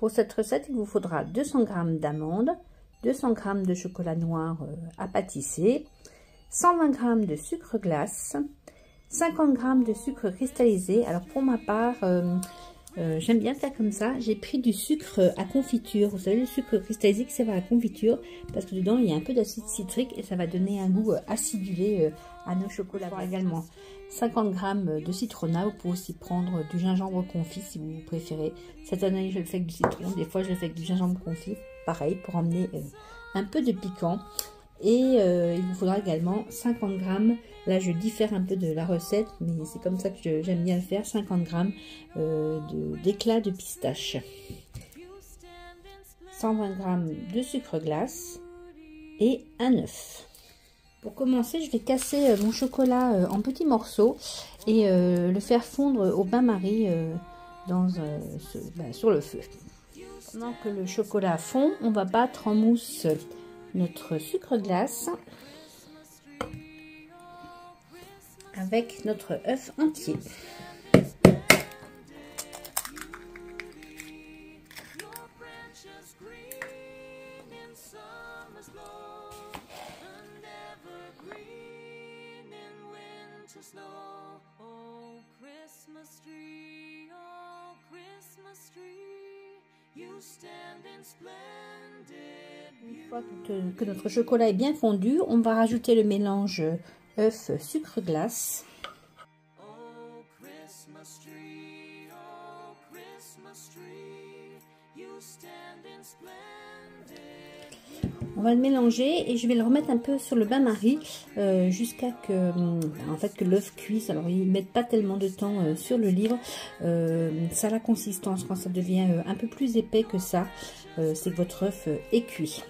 Pour cette recette, il vous faudra 200 g d'amandes, 200 g de chocolat noir à pâtisser, 120 g de sucre glace, 50 g de sucre cristallisé. Alors pour ma part, j'aime bien faire comme ça. J'ai pris du sucre à confiture. Vous savez, le sucre cristallisé qui sert à la confiture, parce que dedans il y a un peu d'acide citrique et ça va donner un goût acidulé à nos chocolats. Également 50 g de citronnat. Vous pouvez aussi prendre du gingembre confit si vous préférez. Cette année je le fais avec du citron, des fois je le fais avec du gingembre confit, pareil, pour emmener un peu de piquant. Et il vous faudra également 50 g, là je diffère un peu de la recette, mais c'est comme ça que j'aime bien le faire, 50 g d'éclats de pistache, 120 g de sucre glace et un œuf. Pour commencer, je vais casser mon chocolat en petits morceaux et le faire fondre au bain-marie sur le feu. Pendant que le chocolat fond, on va battre en mousse notre sucre glace avec notre œuf entier. Une fois que notre chocolat est bien fondu, on va rajouter le mélange œuf sucre glace. On va le mélanger et je vais le remettre un peu sur le bain-marie jusqu'à que l'œuf cuise. Alors ils ne mettent pas tellement de temps sur le livre. Ça a la consistance, quand ça devient un peu plus épais que ça, c'est que votre œuf est cuit.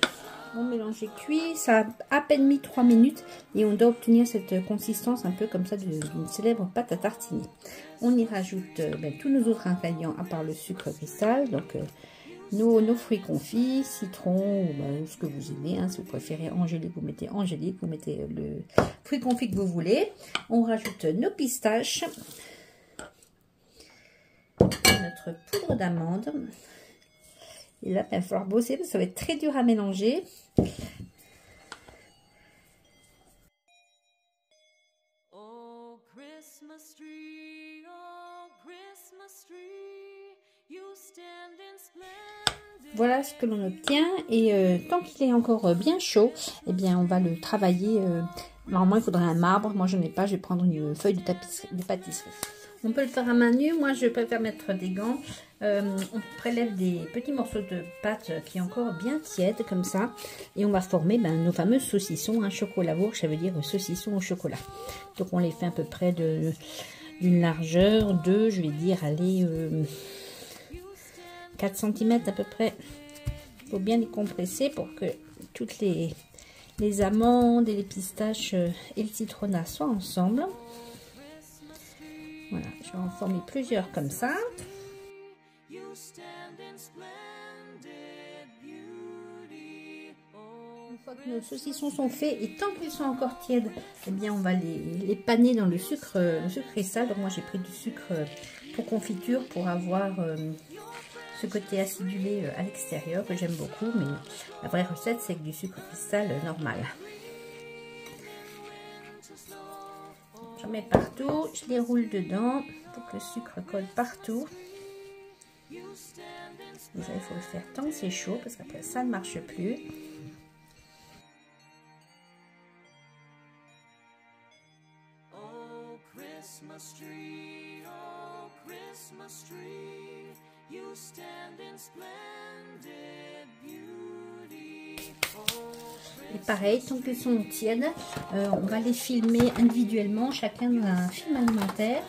Mon mélange est cuit, ça a à peine mis 3 minutes et on doit obtenir cette consistance un peu comme ça d'une célèbre pâte à tartiner. On y rajoute tous nos autres ingrédients à part le sucre cristal, donc nos fruits confits, citron, ou ce que vous aimez, hein, si vous préférez angélique, vous mettez angélique, vous mettez le fruit confit que vous voulez. On rajoute nos pistaches, notre poudre d'amande. Et là, il va falloir bosser parce que ça va être très dur à mélanger. Oh, Christmas tree, oh, Christmas tree, you stand in splendor. Voilà ce que l'on obtient et tant qu'il est encore bien chaud, eh bien on va le travailler. Normalement il faudrait un marbre, moi je n'en ai pas, je vais prendre une feuille de pâtisserie. On peut le faire à main nue, moi je préfère mettre des gants. On prélève des petits morceaux de pâte qui est encore bien tiède comme ça. Et on va former nos fameux saucissons, un chocolat-bourg, ça veut dire saucisson au chocolat. Donc on les fait à peu près d'une largeur de, je vais dire, allez, 4 cm à peu près. Il faut bien les compresser pour que toutes les amandes et les pistaches et le citronnat soient ensemble. Voilà, je vais en former plusieurs comme ça. Une fois que nos saucissons sont faits et tant qu'ils sont encore tièdes, eh bien on va les paner dans le sucre cristal. Donc moi j'ai pris du sucre pour confiture pour avoir ce côté acidulé à l'extérieur que j'aime beaucoup, mais la vraie recette c'est avec du sucre cristal normal. J'en mets partout, je les roule dedans pour que le sucre colle partout. Déjà, il faut le faire tant que c'est chaud parce qu'après ça ne marche plus. Et pareil, tant qu'ils sont tièdes, on va les filmer individuellement, chacun dans un film alimentaire.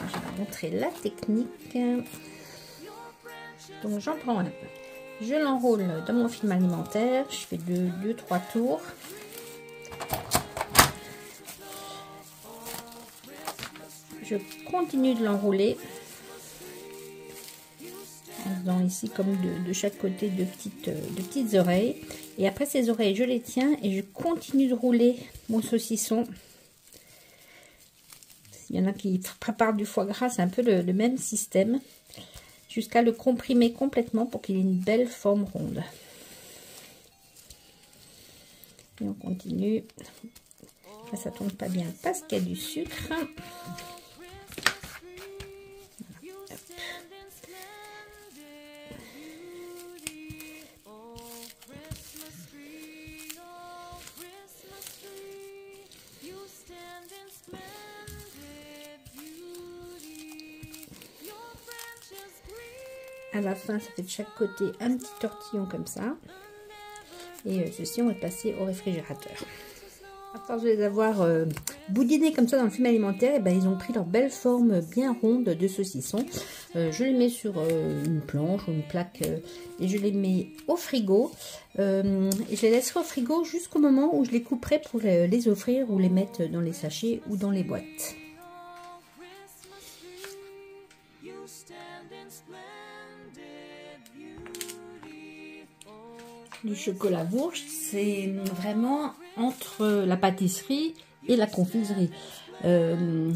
Je vais vous montrer la technique. Donc j'en prends un, je l'enroule dans mon film alimentaire, je fais 2-3 tours. Je continue de l'enrouler en faisant ici comme de chaque côté de petites oreilles. Et après ces oreilles, je les tiens et je continue de rouler mon saucisson. Il y en a qui préparent du foie gras, c'est un peu le même système. jusqu'à le comprimer complètement pour qu'il ait une belle forme ronde. Et on continue. Là, ça tourne pas bien parce qu'il y a du sucre. Voilà. À la fin, ça fait de chaque côté un petit tortillon comme ça. Et ceci, on va le passer au réfrigérateur. À force de les avoir boudinés comme ça dans le film alimentaire, et ben, ils ont pris leur belle forme bien ronde de saucisson. Je les mets sur une planche ou une plaque et je les mets au frigo. Et je les laisserai au frigo jusqu'au moment où je les couperai pour les offrir ou les mettre dans les sachets ou dans les boîtes. Du chocolat Wurst, c'est vraiment entre la pâtisserie et la confiserie.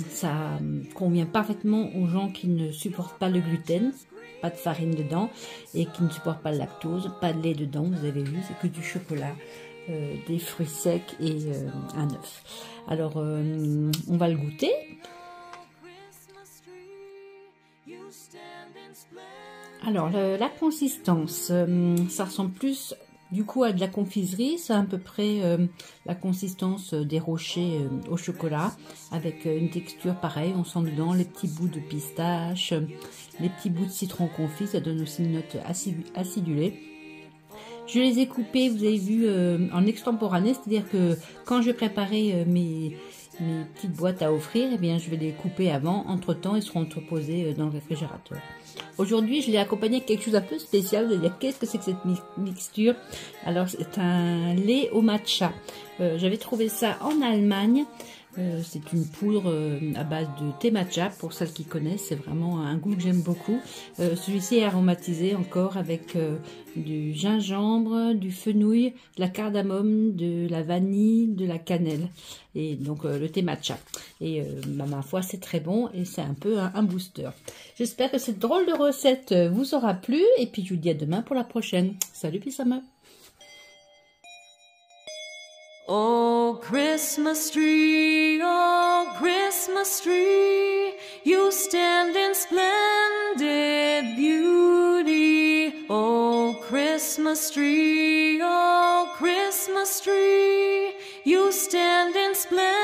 Ça convient parfaitement aux gens qui ne supportent pas le gluten, pas de farine dedans, et qui ne supportent pas le lactose, pas de lait dedans, vous avez vu, c'est que du chocolat, des fruits secs et un œuf. Alors, on va le goûter. Alors, la consistance, ça ressemble plus du coup à de la confiserie. C'est à peu près la consistance des rochers au chocolat, avec une texture pareille. On sent dedans les petits bouts de pistache, les petits bouts de citron confit. Ça donne aussi une note acidulée. Je les ai coupés, vous avez vu, en extemporané, c'est-à-dire que quand je préparais mes petites boîtes à offrir, eh bien, je vais les couper avant. Entre-temps, ils seront entreposés dans le réfrigérateur. Aujourd'hui, je l'ai accompagné avec quelque chose un peu spécial. Vous allez dire, qu'est-ce que c'est que cette mixture? Alors, c'est un lait au matcha. J'avais trouvé ça en Allemagne. C'est une poudre à base de thé matcha. Pour celles qui connaissent, c'est vraiment un goût que j'aime beaucoup. Celui-ci est aromatisé encore avec du gingembre, du fenouil, de la cardamome, de la vanille, de la cannelle. Et donc le thé matcha. Et ma foi, c'est très bon et c'est un peu un booster. J'espère que cette drôle de recette vous aura plu. Et puis je vous dis à demain pour la prochaine. Salut Pissama! Oh, Christmas tree, you stand in splendid beauty. Oh, Christmas tree, you stand in splendid